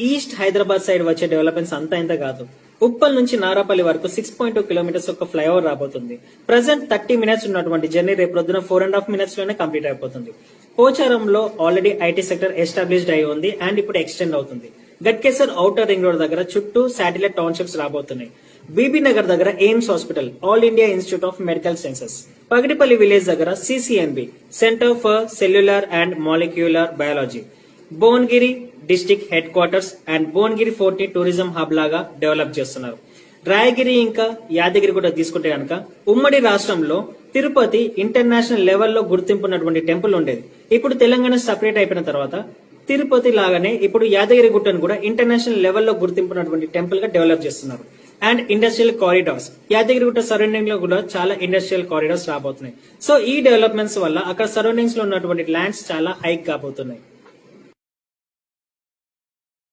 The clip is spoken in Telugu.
ఈస్ట్ హైదరాబాద్ సైడ్ వచ్చే డెవలప్మెంట్స్ అంతా ఇంత కాదు. ఉప్పల్ నుంచి నారాపల్లి వరకు 6.2 కిలోమీటర్స్ ఒక ఫ్లైఓవర్ రాబోతుంది. ప్రజెంట్ 30 మినిట్స్ ఉన్నటువంటి జర్నీ రేపు పొద్దున 4.5 మినిట్స్ లోనే కంప్లీట్ అయిపోతుంది. పోచారంలో ఆల్రెడీ ఐటీ సెక్టర్ ఎస్టాబ్లిష్డ్ అయి ఉంది అండ్ ఇప్పుడు ఎక్స్టెండ్ అవుతుంది. గట్కేసర్ ఔటర్ రింగ్ రోడ్ దగ్గర చుట్టూ శాటిలైట్ టౌన్షిప్స్ రాబోతున్నాయి. బీబీ నగర్ దగ్గర AIIMS hospital, all India institute of medical sciences, Pagadipalli village దగ్గర CCMB, centre for cellular and molecular biology, Bhuvanagiri district headquarters and Bhuvanagiri fort ని టూరిజం హబ్ లాగా డెవలప్ చేస్తున్నారు. రాయగిరి ఇంకా యాదగిరి కూడా తీసుకుంటే కనుక ఉమ్మడి రాష్ట్రంలో తిరుపతి ఇంటర్నేషనల్ లెవెల్లో గుర్తింపున్నటువంటి టెంపుల్ ఉండేది. ఇప్పుడు తెలంగాణ సపరేట్ అయిపోయిన తర్వాత తిరుపతి లాగానే ఇప్పుడు యాదగిరి గుట్టను కూడా ఇంటర్నేషనల్ లెవెల్లో గుర్తింపున్నటువంటి టెంపుల్ గా డెవలప్ చేస్తున్నారు. And industrial corridors, Yadagirigutta surrounding లో కూడా చాలా ఇండస్ట్రియల్ కారిడార్స్ రాబోతున్నాయి. సో ఈ డెవలప్మెంట్స్ వల్ల అక్కడ సరౌండింగ్స్ లో ఉన్నటువంటి ల్యాండ్స్ చాలా హైక్ కాబోతున్నాయి.